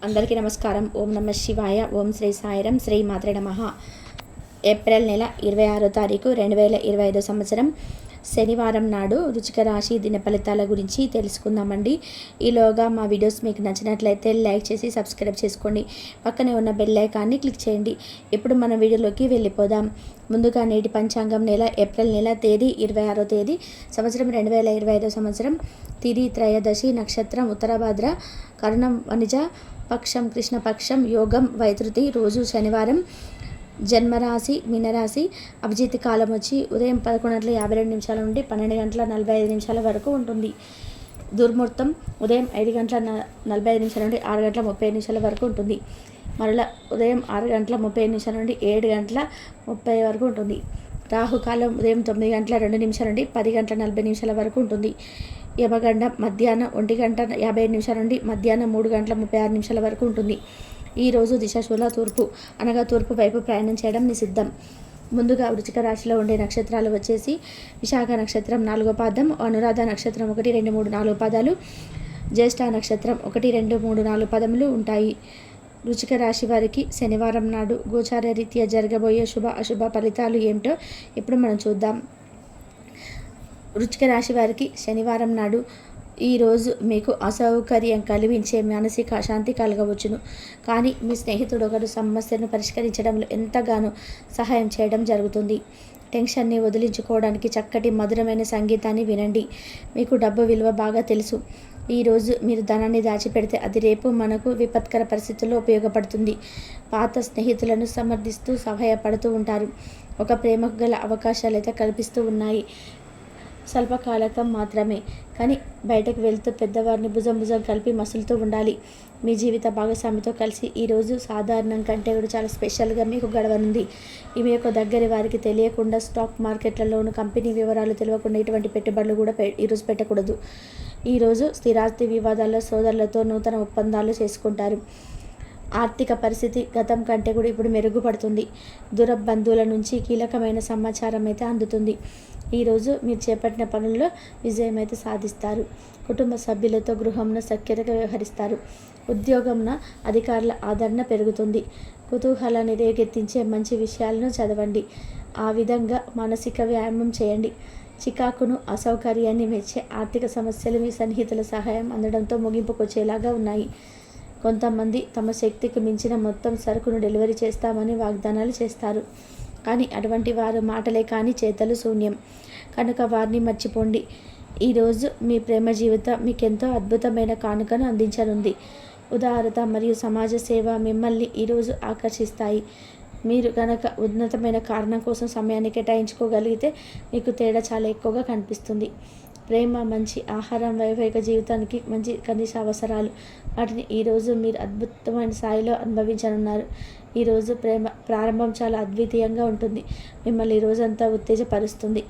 అందరికీ నమస్కారం. ఓం నమ శివాయ. ఓం శ్రీ సాయిరం. శ్రీ మాత్రే నమః. ఏప్రిల్ నెల 26వ తారీఖు 2025 సంవత్సరం శనివారం నాడు వృశ్చిక రాశి దిన ఫలితాల గురించి తెలుసుకుందామండి. ఈలోగా మా వీడియోస్ మీకు నచ్చినట్లయితే లైక్ చేసి సబ్స్క్రైబ్ చేసుకోండి. పక్కనే ఉన్న బెల్ ఐకాన్ని క్లిక్ చేయండి. ఇప్పుడు మన వీడియోలోకి వెళ్ళిపోదాం. ముందుగా నేటి పంచాంగం ఏప్రిల్ నెల తేదీ 26వ తేదీ సంవత్సరం 2025 సంవత్సరం తిథి త్రయోదశి, నక్షత్రం ఉత్తరాభాద్ర, కరణం వనిజ, పక్షం కృష్ణపక్షం, యోగం వైతృతి, రోజు శనివారం, జన్మరాశి మీనరాశి, అభిజిత్ కాలం వచ్చి ఉదయం 11:52 నుండి 12:45 వరకు ఉంటుంది. దుర్ముహూర్తం ఉదయం 5:45 నుండి 6:35 వరకు ఉంటుంది. మరలా ఉదయం 6:35 నుండి 7:30 వరకు ఉంటుంది. రాహుకాలం ఉదయం 9:02 నుండి 10:40 వరకు ఉంటుంది. యమగండం మధ్యాహ్నం 1:57 నుండి మధ్యాహ్నం 3:36 వరకు ఉంటుంది. ఈరోజు దిశాశూల తూర్పు అనగా తూర్పు వైపు ప్రయాణం చేయడం నిషిద్ధం. ముందుగా వృశ్చిక రాశిలో ఉండే నక్షత్రాలు వచ్చేసి విశాఖ నక్షత్రం 4వ పాదం, అనురాధ నక్షత్రం 1, 2, 3, 4 పాదాలు, జ్యేష్ఠ నక్షత్రం 1, 2, 3, 4 పదములు ఉంటాయి. వృశ్చిక రాశి వారికి శనివారం నాడు గోచార రీత్యా జరగబోయే శుభ అశుభ ఫలితాలు ఏమిటో ఇప్పుడు మనం చూద్దాం. వృశ్చిక రాశి వారికి శనివారం నాడు ఈరోజు మీకు అసౌకర్యం కలిగించే మానసిక అశాంతి కలగవచ్చును. కానీ మీ స్నేహితుడు ఒకరు సమస్యను పరిష్కరించడంలో ఎంతగానో సహాయం చేయడం జరుగుతుంది. టెన్షన్ని వదిలించుకోవడానికి చక్కటి మధురమైన సంగీతాన్ని వినండి. మీకు డబ్బు విలువ బాగా తెలుసు. ఈరోజు మీరు ధనాన్ని దాచిపెడితే అది రేపు మనకు విపత్కర పరిస్థితుల్లో ఉపయోగపడుతుంది. పాత స్నేహితులను సమర్థిస్తూ సహాయపడుతూ ఉంటారు. ఒక ప్రేమకు గల అవకాశాలు అయితే కల్పిస్తూ ఉన్నాయి. స్వల్పకాలకం మాత్రమే, కానీ బయటకు వెళ్తూ పెద్దవారిని భుజం కలిపి మసులుతూ ఉండాలి. మీ జీవిత భాగస్వామితో కలిసి ఈరోజు సాధారణం కంటే కూడా చాలా స్పెషల్గా మీకు గడవనుంది. మీ యొక్క దగ్గర వారికి తెలియకుండా స్టాక్ మార్కెట్లలోను కంపెనీ వివరాలు తెలియకుండా ఇటువంటి పెట్టుబడులు కూడా ఈరోజు పెట్టకూడదు. ఈరోజు స్థిరాస్తి వివాదాల్లో సోదరులతో నూతన ఒప్పందాలు చేసుకుంటారు. ఆర్థిక పరిస్థితి గతం కంటే కూడా ఇప్పుడు మెరుగుపడుతుంది. దూర బంధువుల నుంచి కీలకమైన సమాచారం అయితే అందుతుంది. ఈరోజు మీరు చేపట్టిన పనుల్లో విజయం అయితే సాధిస్తారు. కుటుంబ సభ్యులతో గృహంలో సఖ్యతగా వ్యవహరిస్తారు. ఉద్యోగంన అధికారుల ఆదరణ పెరుగుతుంది. కుతూహలాన్ని రేకెత్తించే మంచి విషయాలను చదవండి. ఆ విధంగా మానసిక వ్యాయామం చేయండి. చికాకును అసౌకర్యాన్ని మెచ్చే ఆర్థిక సమస్యలు మీ సన్నిహితుల సహాయం అందడంతో ముగింపుకొచ్చేలాగా ఉన్నాయి. కొంతమంది తమ శక్తికి మించిన మొత్తం సరుకును డెలివరీ చేస్తామని వాగ్దానాలు చేస్తారు. కానీ అటువంటి వారు మాటలే కానీ చేతలు శూన్యం. కనుక వారిని మర్చిపోండి. ఈరోజు మీ ప్రేమ జీవితం మీకెంతో అద్భుతమైన కానుకను అందించనుంది. ఉదారత మరియు సమాజ సేవ మిమ్మల్ని ఈరోజు ఆకర్షిస్తాయి. మీరు కనుక ఉన్నతమైన కారణం కోసం సమయాన్ని కేటాయించుకోగలిగితే మీకు తేడా చాలా ఎక్కువగా కనిపిస్తుంది. ప్రేమ, మంచి ఆహారం, వైవాహిక జీవితానికి మంచి కనీస అవసరాలు, వాటిని ఈరోజు మీరు అద్భుతమైన స్థాయిలో అనుభవించనున్నారు. ఈరోజు ప్రేమ ప్రారంభం చాలా అద్వితీయంగా ఉంటుంది. మిమ్మల్ని ఈరోజంతా ఉత్తేజపరుస్తుంది.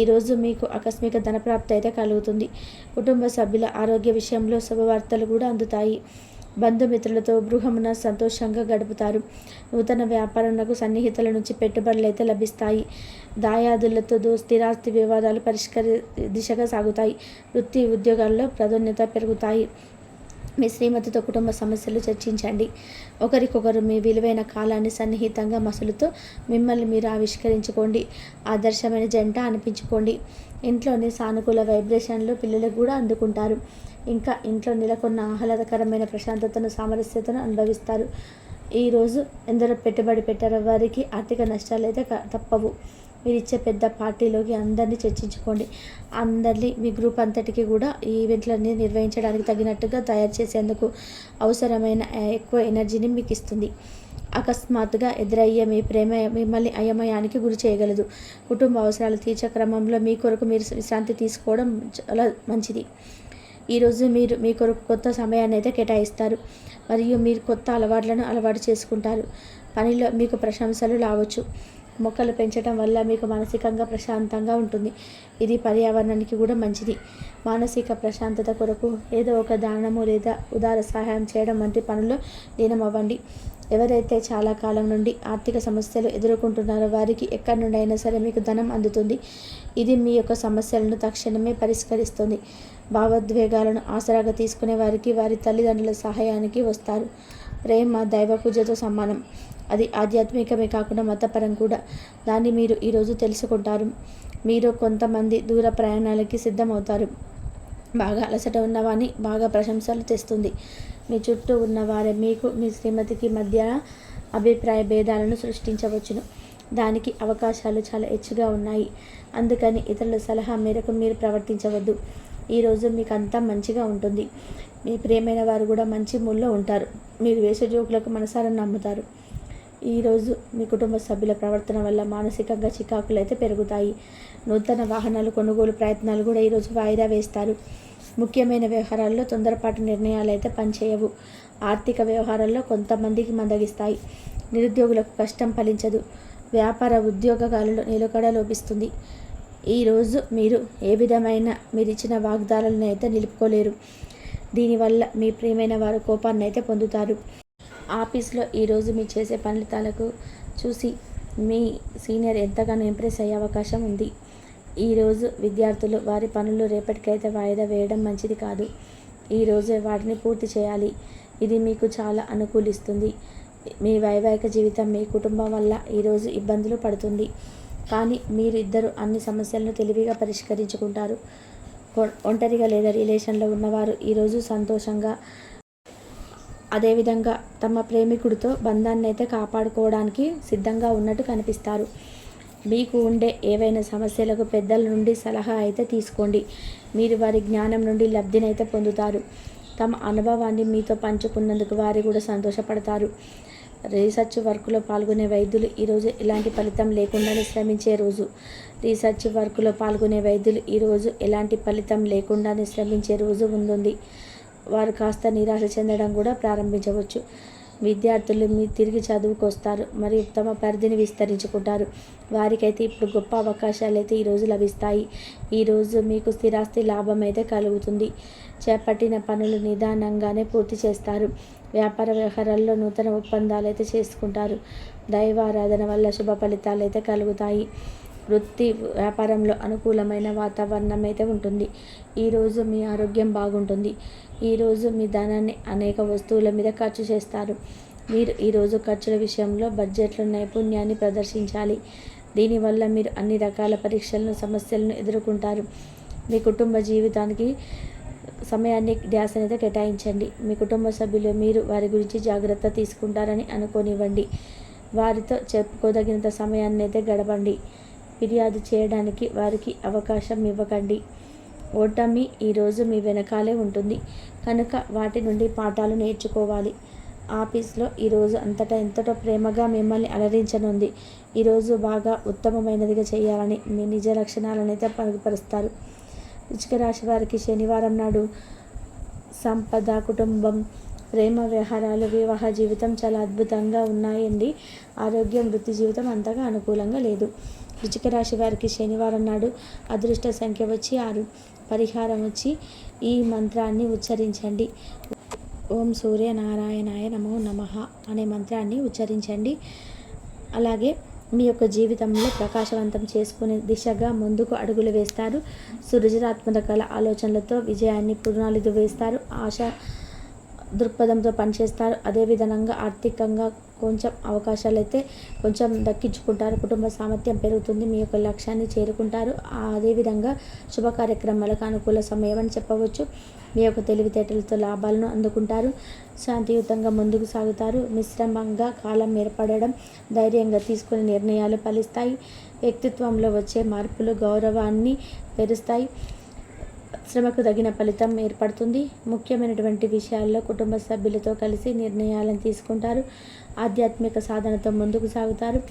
ఈరోజు మీకు ఆకస్మిక ధనప్రాప్తి అయితే కలుగుతుంది. కుటుంబ సభ్యుల ఆరోగ్య విషయంలో శుభవార్తలు కూడా అందుతాయి. బంధుమిత్రులతో గృహమున సంతోషంగా గడుపుతారు. నూతన వ్యాపారంలో సన్నిహితుల నుంచి పెట్టుబడులు అయితే లభిస్తాయి. దాయాదులతో స్థిరాస్తి వివాదాలు దిశగా సాగుతాయి. వృత్తి ఉద్యోగాల్లో ప్రాధాన్యత పెరుగుతాయి. మీ శ్రీమతితో కుటుంబ సమస్యలు చర్చించండి. ఒకరికొకరు మీ విలువైన కాలాన్ని సన్నిహితంగా మసులుతో మిమ్మల్ని మీరు ఆవిష్కరించుకోండి. ఆదర్శమైన జంట అనిపించుకోండి. ఇంట్లోని సానుకూల వైబ్రేషన్లు పిల్లలకు కూడా అందుకుంటారు. ఇంకా ఇంట్లో నెలకొన్న ఆహ్లాదకరమైన ప్రశాంతతను, సామరస్యతను అనుభవిస్తారు. ఈరోజు ఎందరో పెట్టుబడి పెట్టారో వారికి ఆర్థిక నష్టాలు అయితే తప్పవు. మీరు ఇచ్చే పెద్ద పార్టీలోకి అందరినీ చర్చించుకోండి. అందరినీ మీ గ్రూప్ అంతటికి కూడా ఈ ఈవెంట్లన్నీ నిర్వహించడానికి తగినట్టుగా తయారు చేసేందుకు అవసరమైన ఎక్కువ ఎనర్జీని మీకు ఇస్తుంది. అకస్మాత్తుగా ఎదురయ్యే మీ ప్రేమ మిమ్మల్ని అయమయానికి గురి చేయగలదు. కుటుంబ అవసరాలు తీర్చే క్రమంలో మీ కొరకు మీరు విశ్రాంతి తీసుకోవడం చాలా మంచిది. ఈరోజు మీరు మీ కొరకు కొత్త సమయాన్ని అయితే కేటాయిస్తారు మరియు మీరు కొత్త అలవాటు చేసుకుంటారు. పనిలో మీకు ప్రశంసలు రావచ్చు. మొక్కలు పెంచడం వల్ల మీకు మానసికంగా ప్రశాంతంగా ఉంటుంది. ఇది పర్యావరణానికి కూడా మంచిది. మానసిక ప్రశాంతత కొరకు ఏదో ఒక దానము లేదా ఉదార సహాయం చేయడం వంటి పనుల్లో లీనమవ్వండి. ఎవరైతే చాలా కాలం నుండి ఆర్థిక సమస్యలు ఎదుర్కొంటున్నారో వారికి ఎక్కడి నుండి అయినా సరే మీకు ధనం అందుతుంది. ఇది మీ యొక్క సమస్యలను తక్షణమే పరిష్కరిస్తుంది. భావోద్వేగాలను ఆసరాగా తీసుకునే వారికి వారి తల్లిదండ్రుల సహాయానికి వస్తారు. ప్రేమ దైవ పూజతో సమానం. అది ఆధ్యాత్మికమే కాకుండా మతపరం కూడా. దాన్ని మీరు ఈరోజు తెలుసుకుంటారు. మీరు కొంతమంది దూర ప్రయాణాలకి సిద్ధమవుతారు. బాగా అలసట ఉన్నవాని బాగా ప్రశంసలు తెస్తుంది. మీ చుట్టూ ఉన్నవారే మీకు మీ శ్రీమతికి మధ్య అభిప్రాయ భేదాలను సృష్టించవచ్చును. దానికి అవకాశాలు చాలా హెచ్చుగా ఉన్నాయి. అందుకని ఇతరుల సలహా మేరకు మీరు ప్రవర్తించవద్దు. ఈరోజు మీకు అంతా మంచిగా ఉంటుంది. మీ ప్రియమైన వారు కూడా మంచి మూడ్లో ఉంటారు. మీరు వేసే జోకులకు మనసారా నమ్ముతారు. ఈరోజు మీ కుటుంబ సభ్యుల ప్రవర్తన వల్ల మానసికంగా చికాకులు అయితే పెరుగుతాయి. నూతన వాహనాలు కొనుగోలు ప్రయత్నాలు కూడా ఈరోజు వాయిదా వేస్తారు. ముఖ్యమైన వ్యవహారాల్లో తొందరపాటు నిర్ణయాలు అయితే పనిచేయవు. ఆర్థిక వ్యవహారాల్లో కొంతమందికి మందగిస్తాయి. నిరుద్యోగులకు కష్టం ఫలించదు. వ్యాపార ఉద్యోగాలలో నిలకడ లోపిస్తుంది. ఈరోజు మీరు ఏ విధమైన మీరిచ్చిన వాగ్దానాలను అయితే నిలుపుకోలేరు. దీనివల్ల మీ ప్రియమైన వారు కోపాన్ని అయితే పొందుతారు. ఆఫీస్లో ఈరోజు మీరు చేసే ఫలితాలకు చూసి మీ సీనియర్ ఎంతగానో ఇంప్రెస్ అయ్యే అవకాశం ఉంది. ఈరోజు విద్యార్థులు వారి పనులు రేపటికైతే వాయిదా వేయడం మంచిది కాదు. ఈరోజే వాటిని పూర్తి చేయాలి. ఇది మీకు చాలా అనుకూలిస్తుంది. మీ వైవాహిక జీవితం మీ కుటుంబం వల్ల ఈరోజు ఇబ్బందులు పడుతుంది. కానీ మీరు ఇద్దరు అన్ని సమస్యలను తెలివిగా పరిష్కరించుకుంటారు. ఒంటరిగా లేదా రిలేషన్లో ఉన్నవారు ఈరోజు సంతోషంగా అదేవిధంగా తమ ప్రేమికుడితో బంధాన్ని అయితే కాపాడుకోవడానికి సిద్ధంగా ఉన్నట్టు కనిపిస్తారు. మీకు ఉండే ఏవైనా సమస్యలకు పెద్దల నుండి సలహా అయితే తీసుకోండి. మీరు వారి జ్ఞానం నుండి లబ్ధినైతే పొందుతారు. తమ అనుభవాన్ని మీతో పంచుకున్నందుకు వారు కూడా సంతోషపడతారు. రీసెర్చ్ వర్క్లో పాల్గొనే వైద్యులు ఈరోజు ఎలాంటి ఫలితం లేకుండానే శ్రమించే రోజు. రీసెర్చ్ వర్క్లో పాల్గొనే వైద్యులు ఈరోజు ఎలాంటి ఫలితం లేకుండానే శ్రమించే రోజు ఉంటుంది. వారు కాస్త నిరాశ చెందడం కూడా ప్రారంభించవచ్చు. విద్యార్థులు మీ తిరిగి చదువుకు వస్తారు మరియు తమ పరిధిని విస్తరించుకుంటారు. వారికైతే ఇప్పుడు గొప్ప అవకాశాలు అయితే ఈరోజు లభిస్తాయి. ఈరోజు మీకు స్థిరాస్తి లాభం అయితే కలుగుతుంది. చేపట్టిన పనులు నిదానంగానే పూర్తి చేస్తారు. వ్యాపార వ్యవహారాల్లో నూతన ఒప్పందాలు అయితే చేసుకుంటారు. దైవారాధన వల్ల శుభ ఫలితాలు అయితే కలుగుతాయి. వృత్తి వ్యాపారంలో అనుకూలమైన వాతావరణం అయితే ఉంటుంది. ఈరోజు మీ ఆరోగ్యం బాగుంటుంది. ఈరోజు మీ ధనాన్ని అనేక వస్తువుల మీద ఖర్చు చేస్తారు. మీరు ఈరోజు ఖర్చుల విషయంలో బడ్జెట్లో నైపుణ్యాన్ని ప్రదర్శించాలి. దీనివల్ల మీరు అన్ని రకాల పరీక్షలను సమస్యలను ఎదుర్కొంటారు. మీ కుటుంబ జీవితానికి సమయాన్ని ధ్యాసని అయితే కేటాయించండి. మీ కుటుంబ సభ్యులు మీరు వారి గురించి జాగ్రత్త తీసుకుంటారని అనుకోనివ్వండి. వారితో చెప్పుకోదగినంత సమయాన్ని అయితే గడపండి. ఫిర్యాదు చేయడానికి వారికి అవకాశం ఇవ్వకండి. ఓటమి ఈరోజు మీ వెనకాలే ఉంటుంది కనుక వాటి నుండి పాఠాలు నేర్చుకోవాలి. ఆఫీస్లో ఈరోజు అంతటా ఎంతటో ప్రేమగా మిమ్మల్ని అలరించనుంది. ఈరోజు బాగా ఉత్తమమైనదిగా చేయాలని మీ నిజ లక్షణాలను అయితే పరుగుపరుస్తారు. వృశ్చిక రాశి వారికి శనివారం నాడు సంపద, కుటుంబం, ప్రేమ వ్యవహారాలు, వివాహ జీవితం చాలా అద్భుతంగా ఉన్నాయండి. ఆరోగ్యం, వృత్తి జీవితం అంతగా అనుకూలంగా లేదు. వృశ్చిక రాశి వారికి శనివారం నాడు అదృష్ట సంఖ్య వచ్చి 6. పరిహారం వచ్చి ఈ మంత్రాన్ని ఉచ్చరించండి. ఓం సూర్యనారాయణాయ నమో నమః అనే మంత్రాన్ని ఉచ్చరించండి. అలాగే మీ యొక్క జీవితంలో ప్రకాశవంతం చేసుకునే దిశగా ముందుకు అడుగులు వేస్తారు. సృజనాత్మక ఆలోచనలతో విజయాన్ని పునాదులు వేస్తారు. ఆశ దృక్పథంతో పనిచేస్తారు. అదేవిధంగా ఆర్థికంగా కొంచెం అవకాశాలు అయితే కొంచెం దక్కించుకుంటారు. కుటుంబ సామర్థ్యం పెరుగుతుంది. మీ యొక్క లక్ష్యాన్ని చేరుకుంటారు. అదేవిధంగా శుభ కార్యక్రమాలకు అనుకూల సమయం అని చెప్పవచ్చు. మీ యొక్క తెలివితేటలతో లాభాలను అందుకుంటారు. శాంతియుతంగా ముందుకు సాగుతారు. మిశ్రమంగా కాలం ఏర్పడడం, ధైర్యంగా తీసుకునే నిర్ణయాలు ఫలిస్తాయి. వ్యక్తిత్వంలో వచ్చే మార్పులు గౌరవాన్ని పెరుస్తాయి. శ్రమకు తగిన ఫలితం ఏర్పడుతుంది. ముఖ్యమైనటువంటి విషయాల్లో కుటుంబ సభ్యులతో కలిసి నిర్ణయాలను తీసుకుంటారు. ఆధ్యాత్మిక సాధనతో ముందుకు సాగుతారు.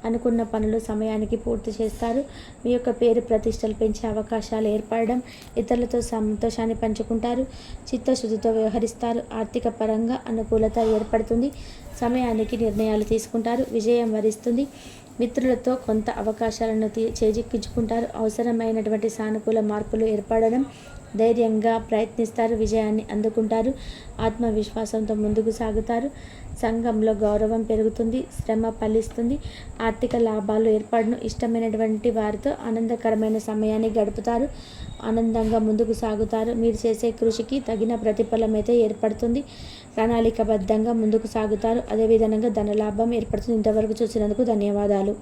అనుకున్న పనులు సమయానికి పూర్తి చేస్తారు. మీ యొక్క పేరు ప్రతిష్టలు పెంచే అవకాశాలు ఏర్పడడం, ఇతరులతో సంతోషాన్ని పంచుకుంటారు. చిత్తశుద్ధితో వ్యవహరిస్తారు. ఆర్థిక పరంగా అనుకూలత ఏర్పడుతుంది. సమయానికి నిర్ణయాలు తీసుకుంటారు. విజయం వరిస్తుంది. మిత్రులతో కొంత అవకాశాలను చేజిక్కించుకుంటారు. అవసరమైనటువంటి సానుకూల మార్పులు ఏర్పడడం, ధైర్యంగా ప్రయత్నిస్తారు, విజయాన్ని అందుకుంటారు, ఆత్మవిశ్వాసంతో ముందుకు సాగుతారు. సంఘంలో గౌరవం పెరుగుతుంది, శ్రమ ఫలిస్తుంది, ఆర్థిక లాభాలు ఏర్పడును. ఇష్టమైనటువంటి వారితో ఆనందకరమైన సమయాన్ని గడుపుతారు, ఆనందంగా ముందుకు సాగుతారు. మీరు చేసే కృషికి తగిన ప్రతిఫలం అయితే ఏర్పడుతుంది. ప్రణాళికబద్ధంగా ముందుకు సాగుతారు. అదేవిధంగా ధనలాభం ఏర్పడుతుంది. ఇంతవరకు చూసినందుకు ధన్యవాదాలు.